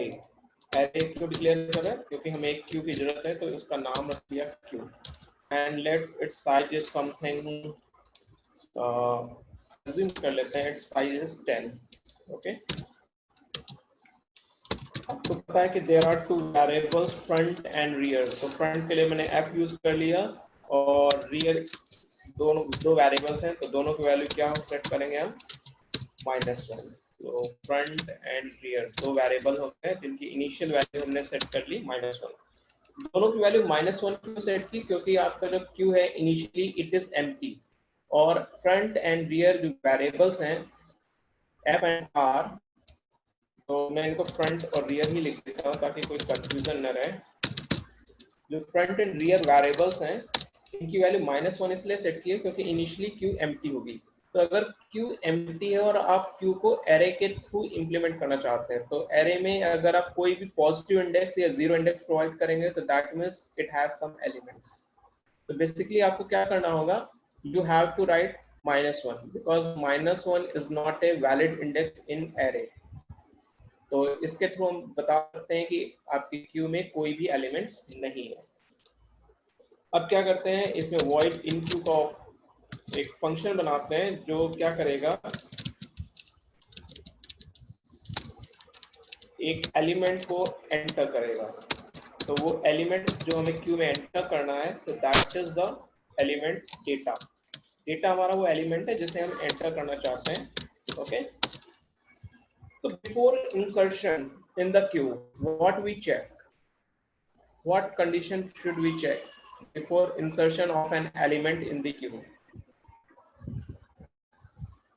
Array. Array क्यों declare कर रहे हैं? क्योंकि हमें एक क्यू की जरूरत है, तो उसका नाम रख दिया Q. And let's it's size is something, assume कर लेते हैं इट्स साइज इज 10। ओके, आपको पता है कि there are two variables front and rear. तो फ्रंट के लिए मैंने एफ यूज कर लिया और रियर दोनों दो वेरिएबल्स हैं, तो दोनों की वैल्यू क्या सेट करेंगे हम? -1। तो फ्रंट एंड रियर दो वेरिएबल होते हैं जिनकी इनिशियल वैल्यू हमने सेट कर ली -1। दोनों की वैल्यू -1 क्यों सेट की? क्योंकि आपका जो क्यू है इनिशियली इट इज एम्प्टी, और फ्रंट एंड रियर जो वेरिएबल्स हैं एफ एंड आर, तो मैं इनको फ्रंट और रियर ही लिख देता हूँ ताकि कोई कंफ्यूजन न रहे। जो फ्रंट एंड रियर वेरिएबल्स हैं इनकी वैल्यू -1 इसलिए सेट की है क्योंकि इनिशियली क्यू एम्प्टी होगी। तो अगर क्यू एम्प्टी है और आप क्यू को एरे के थ्रू इंप्लीमेंट करना चाहते हैं, तो एरे में अगर आप कोई भी पॉजिटिव इंडेक्स या जीरो इंडेक्स प्रोवाइड करेंगे तो that means it has some elements. So basically आपको क्या करना होगा? You have to write -1 because -1 is not a valid index in array. तो इसके थ्रू हम बता सकते हैं कि आपकी क्यू में कोई भी एलिमेंट्स नहीं है। अब क्या करते हैं, इसमें void in queue का एक फंक्शन बनाते हैं जो क्या करेगा, एक एलिमेंट को एंटर करेगा। तो वो एलिमेंट जो हमें क्यू में एंटर करना है, तो that is the element data. Data हमारा वो एलिमेंट है जिसे हम एंटर करना चाहते हैं। ओके, तो before insertion in the queue what we check, what condition should we check before insertion of an element in the queue?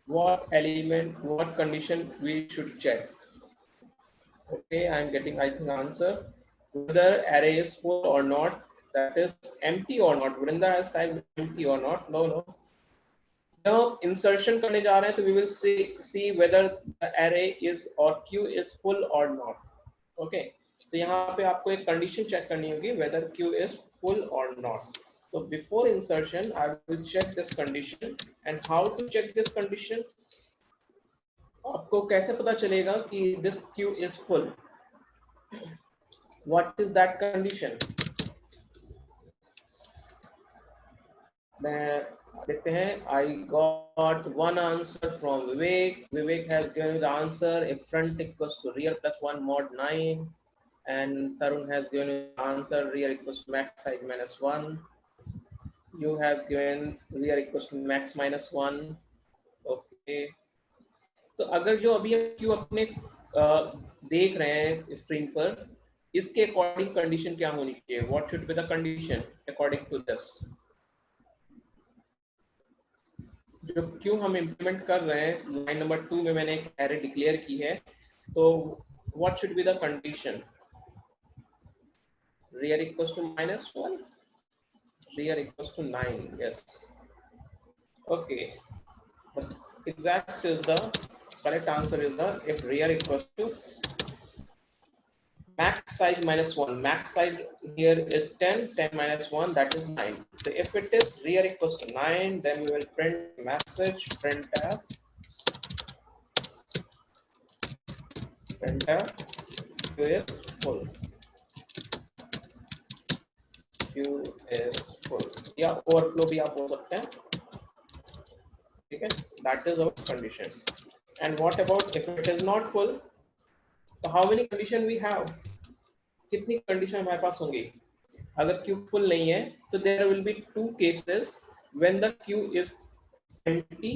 What element, what condition we should check? Okay, I am getting, I think, answer. Whether array is full or not, that is empty or not. Vrinda has typed empty or not. No, no. Now insertion करने जा रहे हैं, तो we will see whether the array is or queue is full or not. Okay, तो यहाँ पे आपको एक कंडीशन चेक करनी होगी whether queue is full or not. So before insertion, I will check this condition. And how to check this condition? आपको कैसे पता चलेगा कि this queue is full? What is that condition? देखते हैं. I got one answer from Vivek. Vivek has given the answer if front equals to rear plus 1 mod 9. And Tarun has given the answer rear equals to max size -1. You has given rear equals to max -1. Okay. तो अगर जो अभी Q अपने देख रहे हैं screen पर, इसके अकॉर्डिंग कंडीशन क्या होनी चाहिए? What should be the condition according to this? जो क्यू हम इंप्लीमेंट कर रहे हैं, लाइन नंबर 2 में मैंने एक एरे डिक्लेयर की है, तो what should be the condition? rear equals to -1, rear equals to 9. Yes. Okay, but exact is the correct answer is the if rear equals to max size -1. Max size here is 10. 10 -1, that is 9. So if it is rear equals to 9, then we will print message printf q is full. Q is full या overflow भी आप बोल सकते हैं. ठीक है, that is our condition. And what about if it is not full? So how many condition we have? कितनी condition हमारे पास होंगी? अगर क्यू फुल नहीं है तो there will be two cases when the queue is empty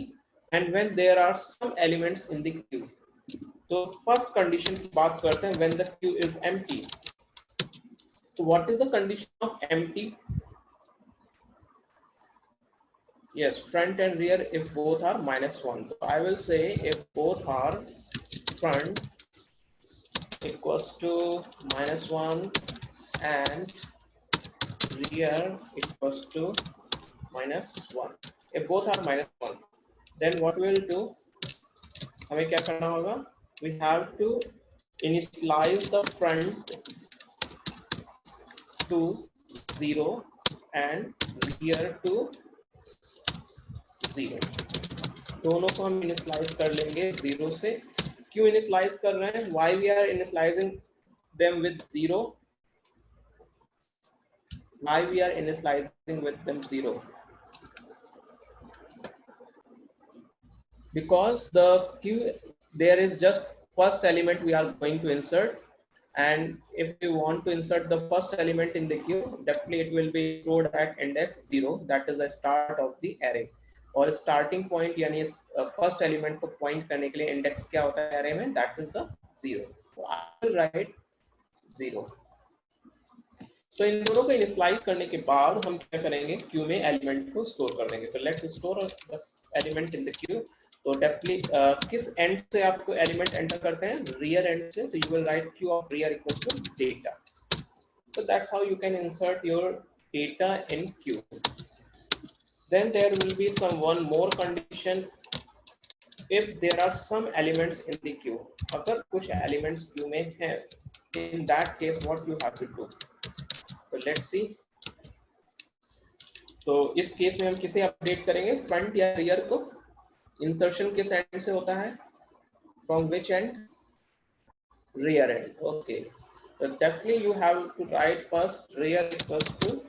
and when there are some elements in the queue. तो first condition की बात करते हैं when the queue is empty. So what is the condition of empty? Yes, front and rear if both are -1. So I will say if both are front equals to -1 and rear equals to -1. If both are -1, then what we will do? हमें क्या करना होगा? We have to initialize the front to 0 and rear to 0. दोनों को हम initialise कर लेंगे 0 से. क्यों इनिशियलाइज कर रहे हैं? Why we are initializing them with 0? Why we are initializing with them 0? Because the queue, there is just first element we are going to insert, and if we want to insert the first element in the queue, definitely it will be stored at index 0, that is the start of the array, और starting point यानी first element को point करने के लिए index क्या होता है array में, that is the 0. So I will write 0. तो इन दोनों को इनिशियलाइज करने के बाद हम क्या करेंगे, क्यू में एलिमेंट को स्टोर कर देंगे. तो let's store element in the Q. तो डेफिनेटली किस एंड से आप एलिमेंट एंटर करते हैं, रियर एंड से. तो you will write queue of rear equals to data. So that's how you can insert your data in queue. Then there will be one more condition. If there are some elements in the queue, अगर कुछ elements queue में हैं, in that case what you have to do. So let's see. तो इस case में हम किसे update करेंगे, फ्रंट या रियर को. इंसर्शन किस एंड से होता है, from which and, rear and. Okay, so definitely you have to write first rear equals to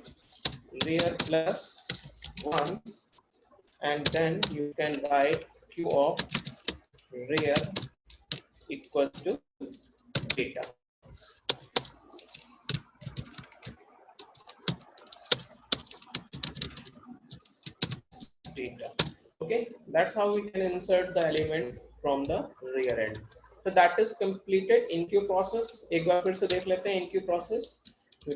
rear plus 1, and then you can write q of rear equals to data. Okay, that's how we can insert the element from the rear end. So that is completed in queue process. एक बार फिर से देख लेते हैं in queue process.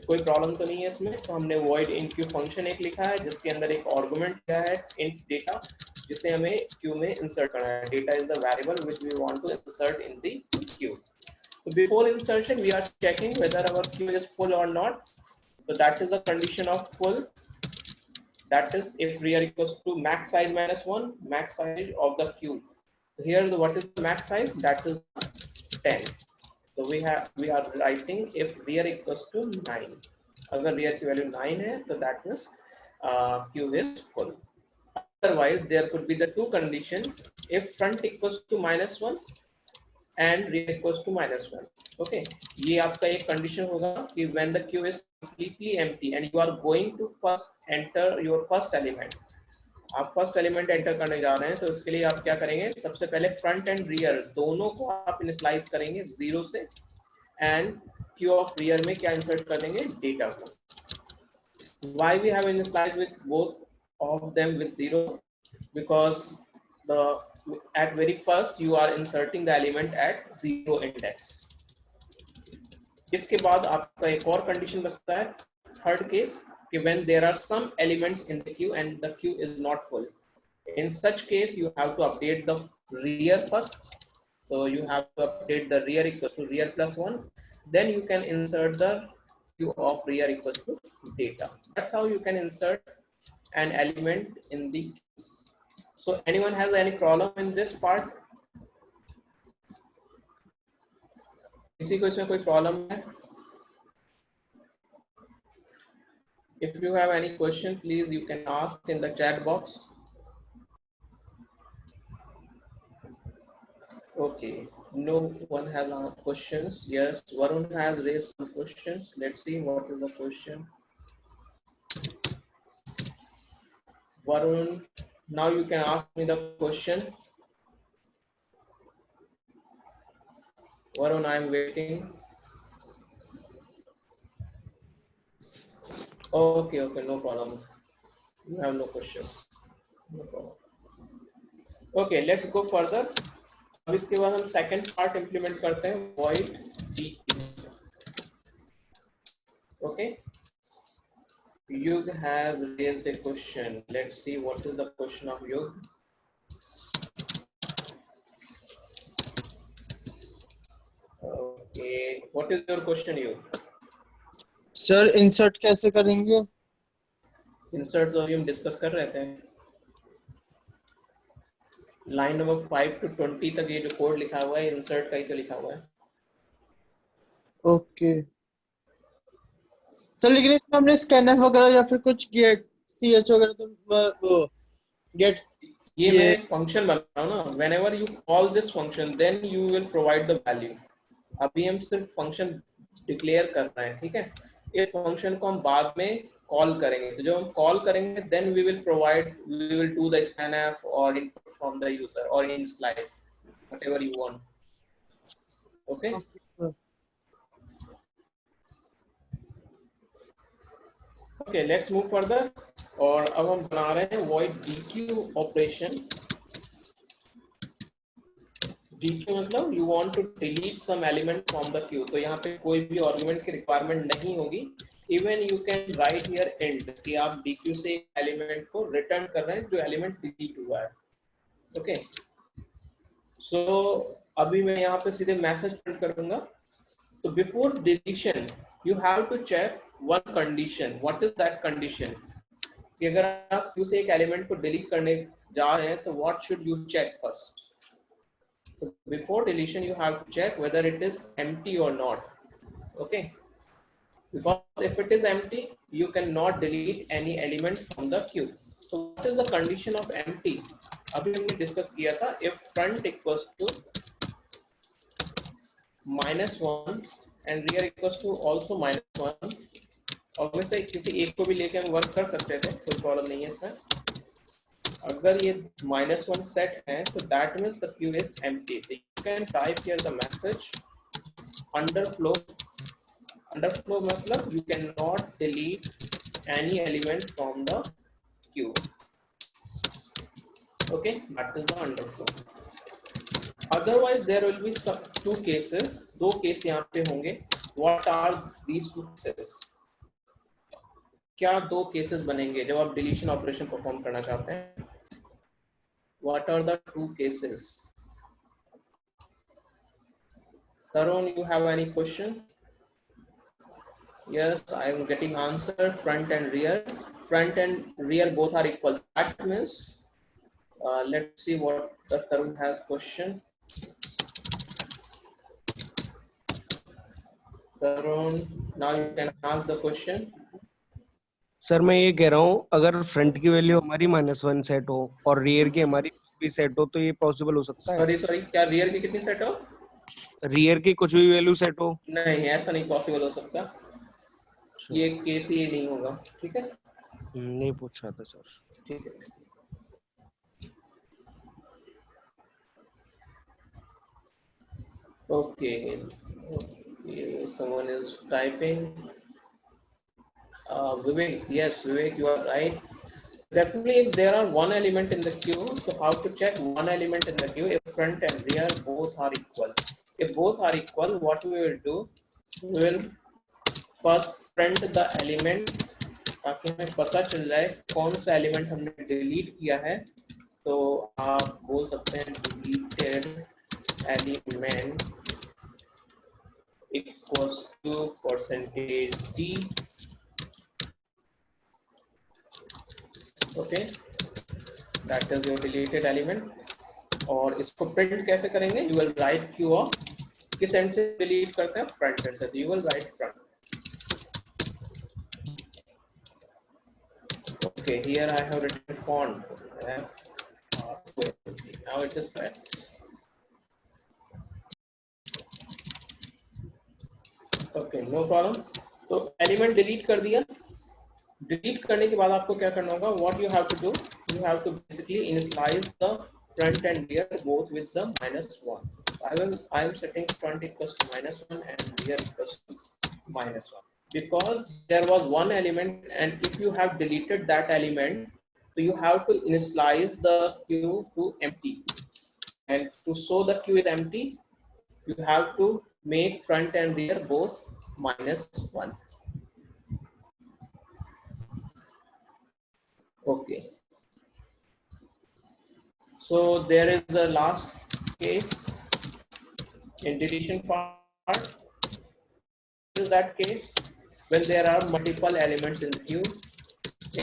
कोई problem तो नहीं है इसमें. तो हमने void in queue function एक लिखा है जिसके अंदर एक आर्गुमेंट क्या है, int data, जिसे हमें queue में insert करना है. Data is the variable which we want to insert in the queue. So before insertion we are checking whether our queue is full or not. So that is the condition of full. That is if rear equals to max size minus 1, max size of the queue. So here what is the max size, that is 10. So we are writing if rear equals to 9. अगर rear की value 9 है तो that means queue is full. Otherwise there could be the two condition, if front equals to -1 and rear equals to -1. Okay, ये आपका एक condition होगा कि when the queue is completely empty and you are going to first enter your first element. आप first element enter करने जा रहे हैं, तो इसके लिए आप क्या करेंगे, सबसे पहले फ्रंट एंड रियर दोनों को आप इनिशियलाइज करेंगे 0 से, एंड क्यू ऑफ रियर में क्या इंसर्ट कर देंगे, डेटा को. Why we have initialized with both of them with 0, because the at very first you are inserting the element at 0 index. इसके बाद आपका एक और कंडीशन बचता है, थर्ड केस, कि when there are some elements in the queue and the queue is not full. In such case you have to update the rear first. So you have to update the rear equals to rear plus 1, then you can insert the queue of rear equals to data. That's how you can insert an element in the queue. So anyone has any problem in this part? किसी को इसमें कोई problem है? If you have any question, please you can ask in the chat box. Okay, no one has asked questions. Yes, Varun has raised some questions. Let's see what is the question. Varun, now you can ask me the question. Varun, I am waiting. Okay, no problem. You have no questions. No problem. Okay, let's go further. अब इसके बाद हम second part implement करते हैं, void d. Okay, Yug has raised a question. Let's see what is the question of Yug. Okay, what is your question, Yug? Sir insert कैसे करेंगे? Insert तो अभी हम डिस्कस कर रहे थे. लाइन नंबर 5 to 20 तक ये जो कोड लिखा हुआ है, इंसर्ट का ही तो लिखा हुआ है. ओके सर, लेकिन इसमें हमने स्कैनफ वगैरह या फिर कुछ गेट ch वगैरह तो वो गेट ये मैं एक फंक्शन बना रहा हूँ ना, whenever you call this function then you will provide the value. अभी हम सिर्फ फंक्शन डिक्लेयर कर रहे हैं, ठीक है। इस फंक्शन को हम बाद में कॉल करेंगे, तो जब हम कॉल करेंगे then we will do the scanf और input from the user or in slice whatever you want. Okay. Okay, let's move further. और अब हम बना रहे हैं void dequeue operation. dequeue मतलब you want to delete some element from the queue. तो यहाँ पे कोई भी argument की requirement नहीं होगी. Even you can write here end कि आप dequeue से एक element को return कर रहे हैं जो element delete हुआ है. Okay. So अभी मैं यहाँ पे सीधे message print करूँगा. So before deletion, you have to check one condition. What is that condition? कि अगर आप queue से एक element को delete करने जा रहे हैं तो what should you check first? So before deletion, you have to check whether it is empty or not. Okay. Because if it is empty, you cannot delete any element from the queue. So what is the condition of empty? अभी हमने discuss किया था if front equals to -1 and rear equals to also -1. Obviously किसी एक को भी लेके हम वर्क कर सकते थे, कोई प्रॉब्लम नहीं है इसमें. अगर ये -1 सेट है so that means the queue is empty. So you can type here the message underflow. Underflow मतलब you cannot delete any element from the queue. Okay, that is the underflow. Otherwise there will be some two cases. दो case यहाँ पे होंगे. What are these two cases? क्या दो cases बनेंगे जब आप डिलीशन ऑपरेशन परफॉर्म करना चाहते हैं? What are the two cases? Tarun, you have any question? Yes, I am getting answer. Front and rear. Front and rear both are equal. That means, let's see what the Tarun has question. Tarun, now you can ask the question. Sir मैं ये कह रहा हूँ अगर front की value हमारी -1 set हो और रियर की हमारी भी सेट हो तो ये पॉसिबल हो सकता है? सॉरी, क्या रियर की कितनी सेट हो? रियर की कुछ भी वैल्यू सेट हो? नहीं, ऐसा नहीं पॉसिबल हो सकता. ये केस ही नहीं होगा. ठीक है, नहीं पूछ रहा था सर. ठीक है. Okay, someone is typing. Vivek, yes, Vivek, you are right. Definitely, if there are one element in the queue, so how to check one element in the queue if front and rear both are equal? If both are equal, what we will do? We will first print the element ताकि हमें पता चल जाए कौन सा element हमने delete किया है. तो आप बोल सकते हैं deleted element equals to %d. Okay, that is your deleted element. और इसको प्रिंट कैसे करेंगे? You will write q of किस एंड से डिलीट करते हैं? फ्रंट एंड से. You will write front. Okay, here I have written font. Now it is correct. Okay, no problem. तो एलिमेंट डिलीट कर दिया. डिलीट करने के बाद आपको क्या करना होगा? What you have to do? You have to basically initialize the front and rear both with the -1. I am setting front equals to -1 and rear equals to -1 because there was one element, and if you have deleted that element, so you have to initialize the queue to empty, and to show the queue is empty, you have to make front and rear both -1. Okay, so there is the last case in deletion part. Is that case when there are multiple elements in the queue.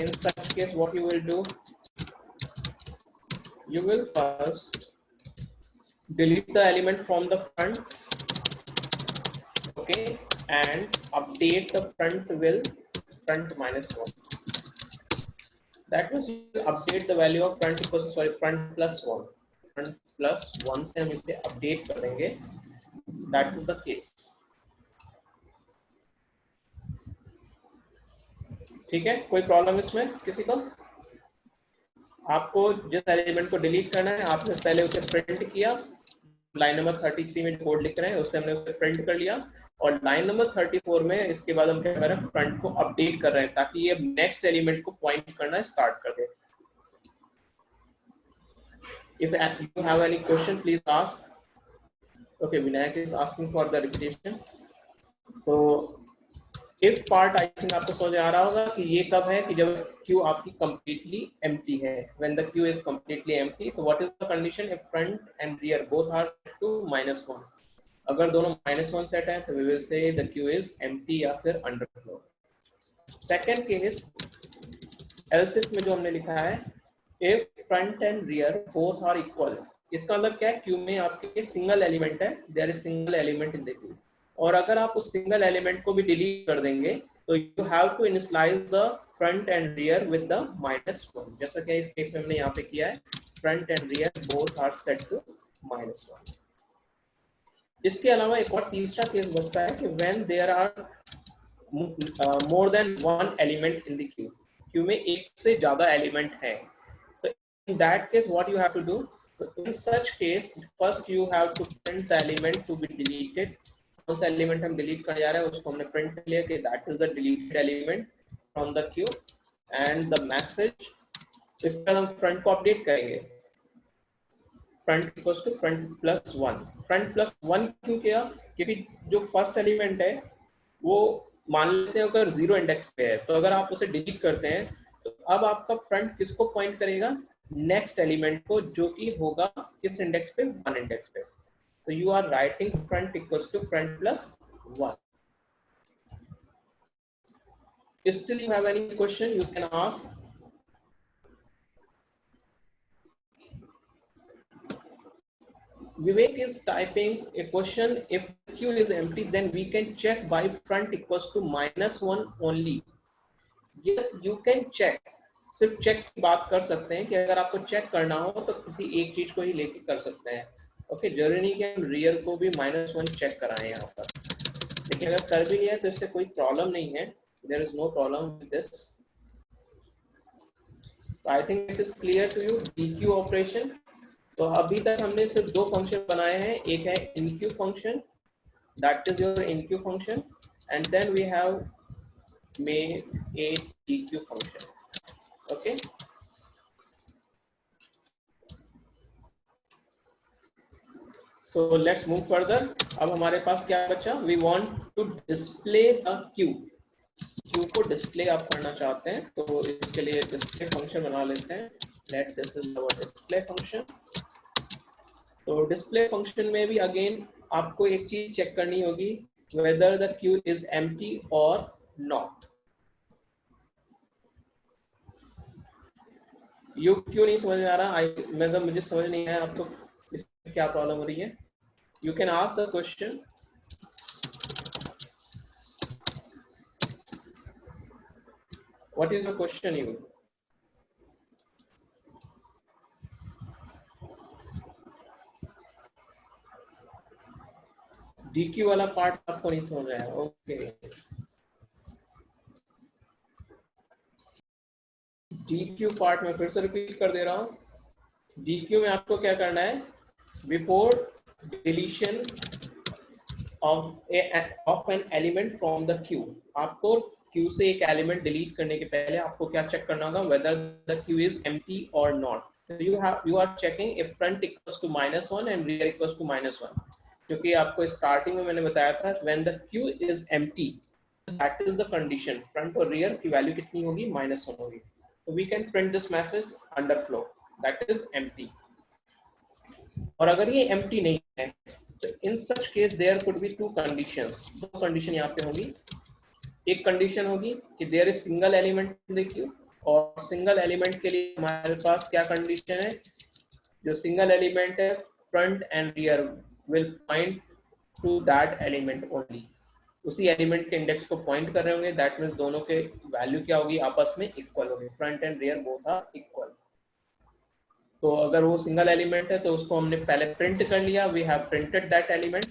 In such case, what you will do? You will first delete the element from the front, okay, and update the front -1. That means you will update the value of front equals front plus 1. Front plus 1 से हम इसे update करेंगे. That is the case. ठीक है, कोई problem इसमें किसी को? आपको जिस एलिमेंट को डिलीट करना है आपने पहले उसे प्रिंट किया, लाइन नंबर 33 में कोड लिख रहे हैं उससे हमने उसे प्रिंट कर लिया, और लाइन नंबर 34 में इसके बाद हम क्या कर रहे हैं, फ्रंट को अपडेट कर रहे हैं ताकि ये नेक्स्ट एलिमेंट को पॉइंट करना स्टार्ट कर दे। If you have any question, please ask. Okay, Vinayak is asking for the repetition. तो if part I think आपको समझ आ रहा होगा कि ये कब है कि जब queue आपकी completely empty है. When the queue is completely empty, so what is the condition? If front and rear both are set to -1. अगर दोनों -1 सेट है तो we will say the queue is empty या फिर underflow. Second case, else if में जो हमने लिखा है if front and rear both are equal, इसका मतलब क्या है, क्यू में आपके सिंगल एलिमेंट है, there is single element in the queue, और अगर आप उस सिंगल एलिमेंट को भी डिलीट कर देंगे तो you have to initialize the front and rear with the -1, जैसा कि इस केस में हमने यहाँ पे किया है, front and rear both are set to -1। इसके अलावा एक और तीसरा केस बचता है कि when there are more than one element in the queue, queue में एक से ज्यादा एलिमेंट है, तो in that case what you have to do, in such case first you have to print the element to be deleted। कौन सा element हम delete करने जा रहे हैं उसको हमने प्रिंट कर लिया कि that is the deleted element from the queue and the message, इसका हम फ्रंट को अपडेट करेंगे, front equals to front plus 1। Front plus 1 क्यों किया, क्योंकि जो फर्स्ट एलिमेंट है वो मान लेते हैं अगर 0 इंडेक्स पे है, तो अगर आप उसे डिलीट करते हैं तो अब आपका फ्रंट किसको पॉइंट करेगा, नेक्स्ट एलिमेंट को, जो कि होगा किस इंडेक्स पे, 1 इंडेक्स पे। तो you are writing front equals to front plus 1। Still you have any question you can ask? Vivek is typing a question, if queue is empty then we can check by front equals to -1 only। Yes, you can check, सिर्फ check की बात कर सकते हैं कि अगर आपको check करना हो तो किसी एक चीज को ही लेके कर सकते हैं। ओके, जरूरी नहीं कि हम रियर को भी -1 चेक कराएं यहाँ पर, लेकिन अगर कर भी लिया तो इससे कोई प्रॉब्लम नहीं है, there is no problem with this. I think it is clear to you dequeue operation. तो अभी तक हमने सिर्फ दो फंक्शन बनाए हैं, एक है enqueue function, that is your enqueue function, and then we have made a dequeue function. Okay, so let's move further। अब हमारे पास क्या बचा, we want to display the queue, Q को डिस्प्ले आप करना चाहते हैं, तो इसके लिए डिस्प्ले फंक्शन बना लेते हैं। Let this is our display function. तो डिस्प्ले फंक्शन में भी अगेन आपको एक चीज चेक करनी होगी, whether the queue is empty or not। You क्यों नहीं समझ में आ रहा, मतलब मुझे समझ नहीं आया आपको इसमें क्या प्रॉब्लम हो रही है। You can ask the question. What is your question you? Dequeue वाला पार्ट आपको नहीं समझ आया, ओके। डीक्यू पार्ट में फिर से रिपीट कर दे रहा हूं। डीक्यू में आपको क्या करना है, before deletion of an element from the Q, आपको क्यू से एक एलिमेंट डिलीट करने के पहले आपको क्या चेक करना होगा, whether the queue is empty और नॉट। You are checking if front equals to -1 and rear equals to -1, क्योंकि आपको स्टार्टिंग में मैंने बताया था when the queue is empty that is the condition, front और रियर की वैल्यू कितनी होगी, -1 होगी। So we can print this message underflow, that is empty। और अगर ये empty नहीं है तो in such case there could be two conditions, दो कंडीशन यहाँ पे होगी। एक कंडीशन होगी कि there is single element in the queue, और सिंगल एलिमेंट के लिए हमारे पास क्या कंडीशन है, जो सिंगल एलिमेंट है front and rear will point to that element only, उसी एलिमेंट के इंडेक्स को पॉइंट कर रहे होंगे, दैट मींस दोनों के वैल्यू क्या होगी, आपस में इक्वल होगी, front and rear both are equal. तो अगर वो सिंगल एलिमेंट है तो उसको हमने पहले प्रिंट कर लिया, we have printed that element.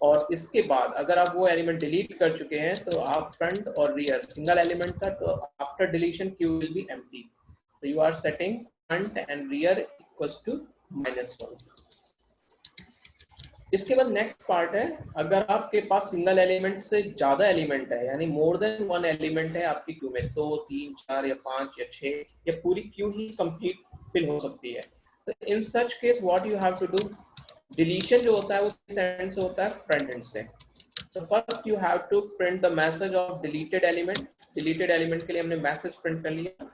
और इसके बाद अगर आप वो एलिमेंट डिलीट कर चुके हैं तो आप फ्रंट और रियर सिंगल एलिमेंट था, तो after deletion queue will be empty, तो you are setting front and rear equals to -1। इसके बाद नेक्स्ट पार्ट है, अगर आपके पास सिंगल एलिमेंट से ज्यादा एलिमेंट है, यानी मोर देन वन एलिमेंट है आपकी क्यू में, 2 3 4 या 5 या 6 या पूरी क्यू ही कंप्लीट फिल हो सकती है, तो in such case what you have to do, deletion जो होता है वो किस एंड से होता है, फ्रंट एंड से। तो first you have to print the message of deleted element, deleted element के लिए हमने मैसेज प्रिंट कर लिया,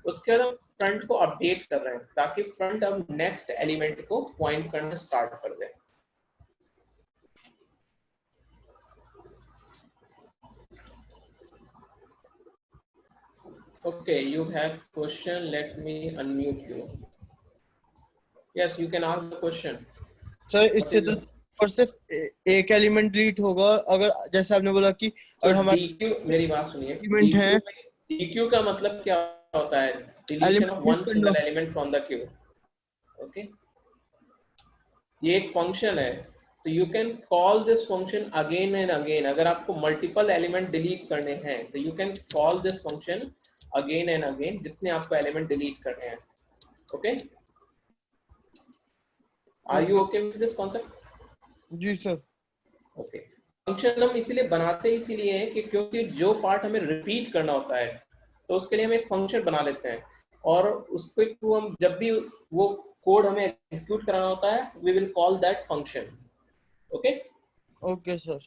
उसके बाद हम फ्रंट को अपडेट कर रहे हैं ताकि फ्रंट अब नेक्स्ट एलिमेंट को पॉइंट करना स्टार्ट कर दे। Okay, you have question. Let me unmute you. Yes, you can ask the question. Sir What इससे is तो it? और सिर्फ एक एलिमेंट डिलीट होगा, अगर जैसे आपने बोला कि तो अगर हमारे DQ, मेरी बात सुनिए, एलिमेंट है, DQ का मतलब क्या होता है? Deletion element of delete one करना। single element from the queue. Okay, ये एक फंक्शन है, तो you can call this function again and again. अगर आपको मल्टीपल एलिमेंट डिलीट करने हैं तो you can call this function again and again, जितने आपको एलिमेंट डिलीट करने हैं। Okay, are you okay okay with this concept? जी सर। ओके, फंक्शन हम इसीलिए बनाते इसीलिए हैं कि क्योंकि जो पार्ट हमें रिपीट करना होता है तो उसके लिए हम एक फंक्शन बना लेते हैं, और उसके थ्रू हम जब भी वो कोड हमें एग्जीक्यूट कराना होता है we will call that function. Okay, okay sir.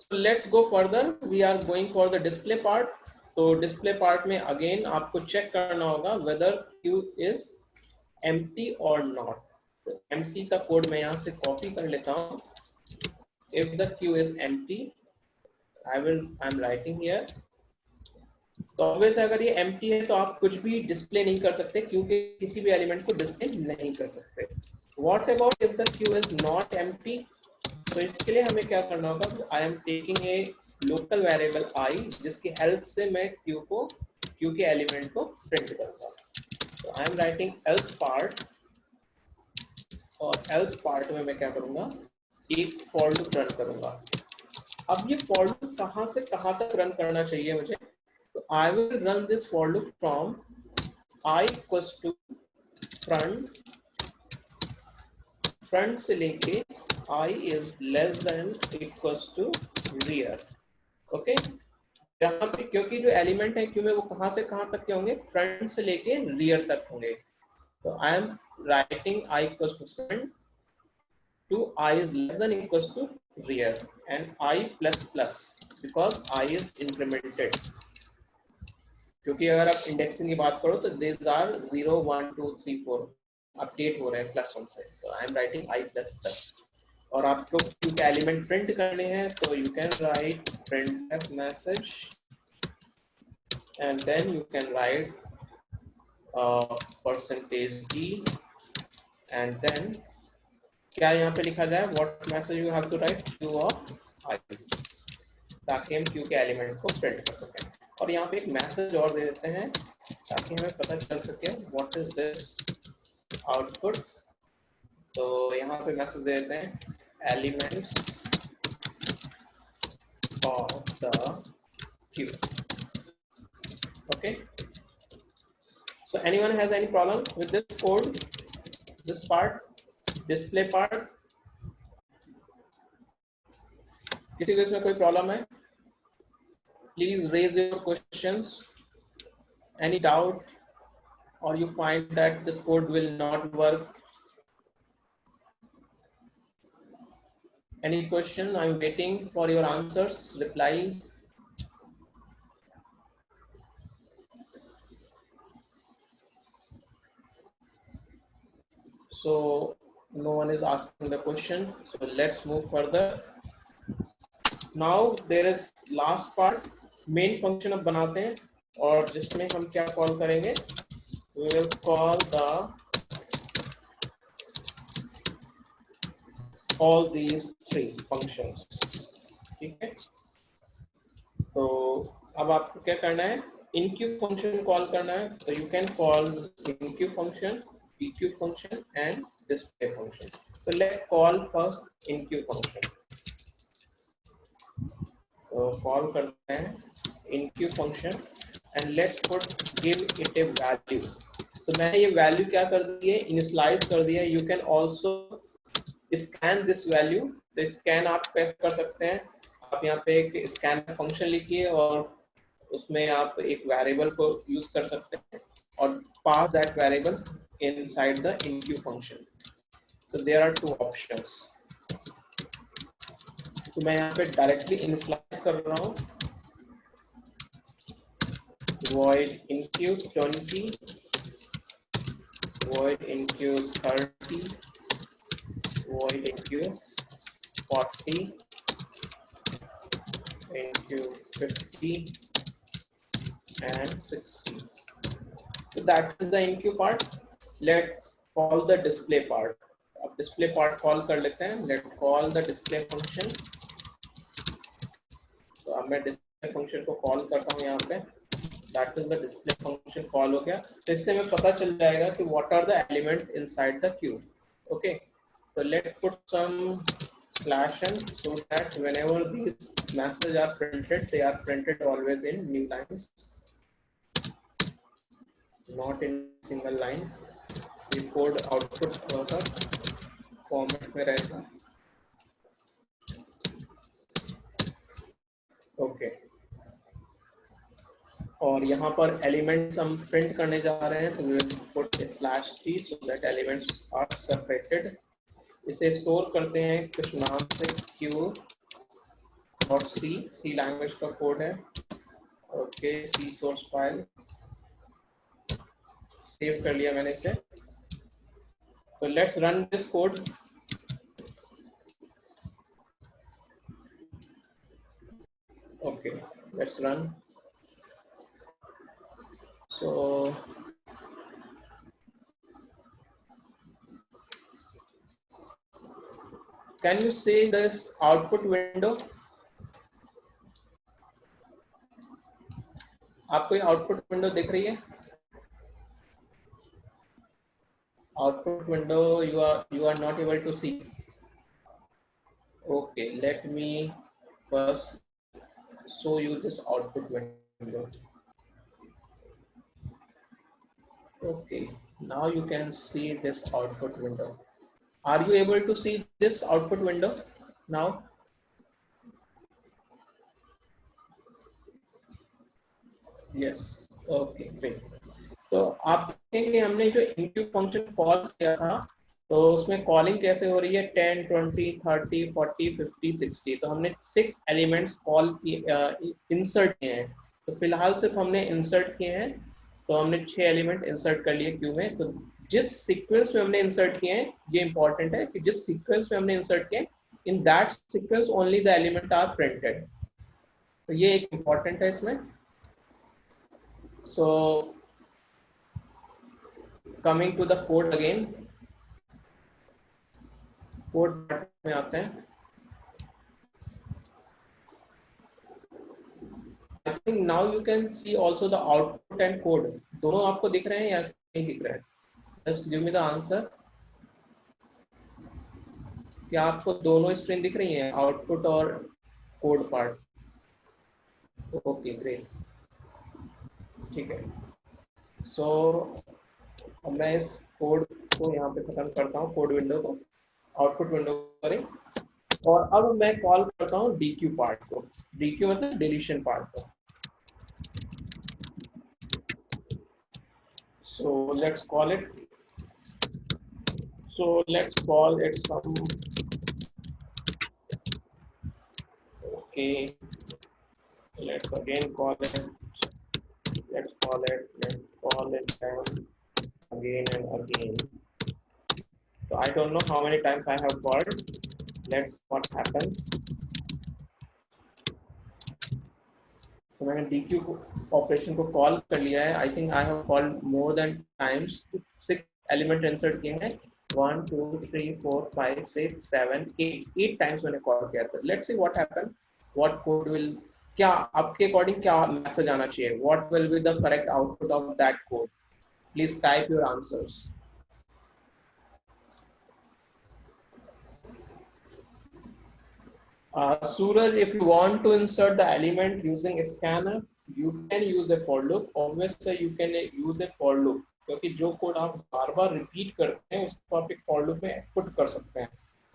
so let's go further, we are going for the display part। तो डिस्प्ले पार्ट में अगेन आपको चेक करना होगा whether queue is empty or not। तो empty का कोड मैं यहाँ से कॉपी कर लेता हूँ। if the queue is empty I'm writing here। तो ऑब्वियस अगर ये empty है तो आप कुछ भी डिस्प्ले नहीं कर सकते, क्योंकि किसी भी एलिमेंट को डिस्प्ले नहीं कर सकते। what about if the queue is not empty? तो इसके लिए हमें क्या करना होगा, I am taking a local variable I, जिसकी हेल्प से मैं क्यू के एलिमेंट को प्रिंट करूंगा। तो I am writing else part, और एल्स पार्ट में मैं क्या करूंगा, एक फॉर लूप रन करूंगा। अब ये फॉर लूप कहां से कहां तक रन करना चाहिए मुझे, तो I will run this for loop from I equals to front से लेके I is less than equals to rear। Okay, जहां पे क्योंकि जो एलिमेंट है क्यों में वो कहां से कहां तक के होंगे, फ्रंट से लेके रियर तक होंगे। तो I am writing I equals to front to I is less than equals to rear and I plus plus because I is incremented। क्योंकि अगर आप इंडेक्सिंग की बात करो तो these are 0 1 2 3 4 अपडेट हो रहे हैं +1 से, तो I am writing I plus plus। और आपको क्योंकि एलिमेंट प्रिंट करने हैं तो you can write printf message and then you can write %d and then क्या यहाँ पे लिखा जाए, what message you have to write, queue of I, ताकि हम क्यू के एलिमेंट को प्रिंट कर सकें। और यहाँ पे एक मैसेज और दे देते हैं ताकि हमें पता चल सके व्हाट इज दिस आउटपुट। तो यहाँ पे मैसेज दे देते हैं elements of the queue। Okay, so anyone has any problem with this code, this part, display part? किसी को इसमें कोई प्रॉब्लम है? Please raise your questions, any doubt, or you find that this code will not work. Any question? I'm waiting for your answers, replies। So no one is asking the question, so let's move further। Now there is last part, main function अब बनाते हैं, और जिसमें हम क्या call करेंगे, we will call the all these three functions। ठीक है, तो अब आपको क्या करना है, इनक्यू फंक्शन कॉल करना है। तो you can call enqueue function dequeue function and display function. So let's call first enqueue function. तो कॉल करते हैं enqueue function and let's put give it a value. तो मैंने ये वैल्यू क्या कर दी है, इनिशियलाइज कर दिया है. You can also scan this value. तो स्कैन आप कैसे कर सकते हैं, आप यहाँ पे एक स्कैन फंक्शन लिखिए और उसमें आप एक वेरिएबल को यूज कर सकते हैं और pass that variable inside the enqueue function. So there are two options. तो मैं यहाँ पे डायरेक्टली इनिशियलाइज कर रहा हूँ void enqueue 20, void enqueue 30, void enqueue 40, enqueue 50 and 60. So that is the enqueue part. Let's call the display part. अब display part call कर लेते हैं. Let's call the display function. तो अब मैं display function को call करता हूँ यहाँ पे. That is the display function call हो गया. तो इससे हमें पता चल जाएगा कि what are the elements inside the queue. Okay. So let's put some /n so that whenever these messages are printed, they are printed always in new lines, not in single line. ये code output होगा format में रहेगा. Okay. और यहाँ पर elements हम print करने जा रहे हैं तो we will put /t so that elements are separated. इसे स्टोर करते हैं कुछ नाम से q.c लैंग्वेज का कोड है. ओके. सी सोर्स फाइल सेव कर लिया मैंने इसे. So let's run this code. Okay, let's run. So can you see this output window? आपको ये आउटपुट विंडो दिख रही है? Output window you are not able to see. Okay, let me first show you this output window. Okay, now you can see this output window. Are you able to see this output window now? Yes. Okay, great. तो आप देखेंगे हमने जो enqueue function call किया था तो उसमें calling कैसे हो रही है 10, 20, 30, 40, 50, 60. तो हमने 6 एलिमेंट्स कॉल इंसर्ट किए हैं. तो फिलहाल सिर्फ हमने इंसर्ट किए हैं. तो हमने 6 एलिमेंट इंसर्ट कर लिए क्यू में. तो जिस सीक्वेंस में हमने इंसर्ट किए हैं ये इंपॉर्टेंट है कि जिस सीक्वेंस में हमने इंसर्ट किए in that sequence only the element are printed. तो ये एक इंपॉर्टेंट है इसमें. सो coming to the code again, code में आते हैं. I think now you can see also the output and code. दोनों आपको दिख रहे हैं या नहीं दिख रहे हैं? Just give me the answer. क्या आपको दोनों स्क्रीन दिख रही हैं, आउटपुट और कोड पार्ट? Okay, great. ठीक है. सो अब मैं इस कोड को यहाँ पे खत्म करता हूँ, कोड विंडो को, आउटपुट विंडो करें. और अब मैं कॉल करता हूँ डीक्यू पार्ट को. डीक्यू मतलब डिलीशन पार्ट को. So let's call it. So let's call it some. Okay, let's again call it. Let's call it again and again. So I don't know how many times I have called. Let's what happens. So मैंने DQ operation को call कर लिया है. I think I have called more than times. 6 element insert किए हैं. 1, 2, 3, 4, 5, 6, 7, 8 times मैंने call किया था. Let's see what happens. What code will, क्या आपके अकॉर्डिंग क्या मैसेज आना चाहिए? What will be the correct output of that code? Please type your answers. Suraj, if you want to insert the element using a scanner, you can use a for loop. Obviously, you can use a for loop क्योंकि जो code आप बार बार repeat करते हैं उसको आप एक for loop में put कर सकते हैं.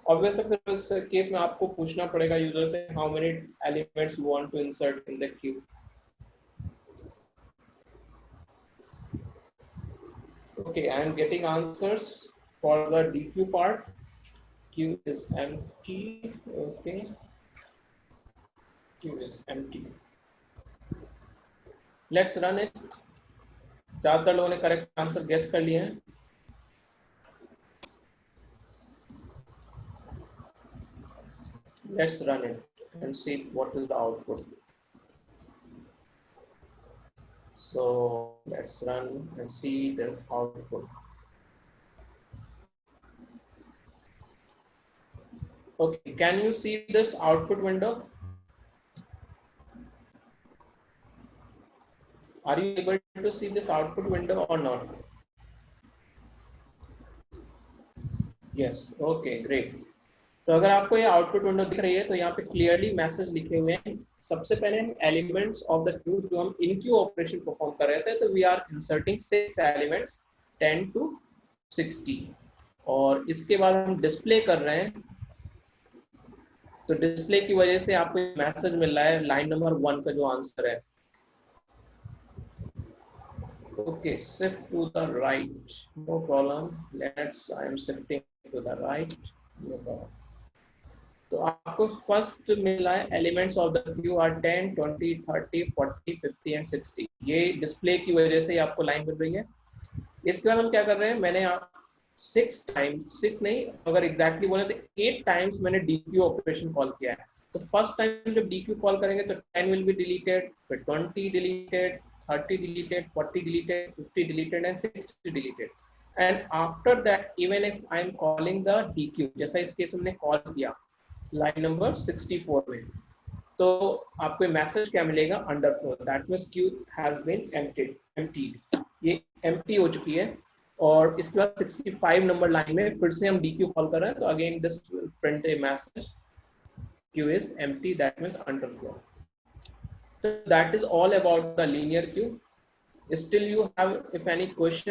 Obviously, फिर इस केस में आपको पूछना पड़ेगा यूजर से how many elements you want to insert in the queue. Okay, I am getting answers for the DQ part. Queue is empty. Okay. Queue is empty. Let's run it. ज्यादातर लोगों ने correct answer guess कर लिए हैं. Let's run it and see what is the output. So let's run and see the output. Okay, can you see this output window? Are you able to see this output window or not? Yes. Okay, great. तो अगर आपको ये output window दिख रही है तो यहाँ पे क्लियरली मैसेज लिखे हुए हैं. सबसे पहले हम एलिमेंट्स ऑफ द क्यू जो हम इन क्यू ऑपरेशन परफॉर्म कर रहे थे तो we are inserting 6 elements 10 to 60 और इसके बाद हम डिस्प्ले कर रहे हैं. तो डिस्प्ले की वजह से आपको मैसेज मिल रहा है लाइन नंबर 1 का जो आंसर है. Okay, shift to the right. No problem. I am shifting to the right. No problem. तो आपको फर्स्ट मिला है elements of the Q R 10, 20, 30, 40, 50 and 60. ये डिस्प्ले की वजह से आपको लाइन मिल रही है. इसके बाद हम क्या कर रहे हैं, मैंने 6 नहीं, अगर एग्जैक्टली बोले तो 8 टाइम्स मैंने डीक्यू ऑपरेशन कॉल किया है. तो फर्स्ट टाइम जब डीक्यू कॉल करेंगे तो 10 विल बी डिलीटेड, फिर 20 deleted, 30 deleted, 40 deleted, 50 deleted and 60 deleted. And after that, even if I am calling the DQ, जैसा इस केस में हमने कॉल किया लाइन नंबर 64 में, तो आपको मैसेज क्या मिलेगा, underflow. That means queue has been emptied. ये एम्प्टी हो चुकी है. और इसके बाद 65 नंबर लाइन में फिर से हम DQ कॉल कर रहे हैं तो again this print A message queue is empty. That means underflow. So that is all about the linear queue. Still you have if any question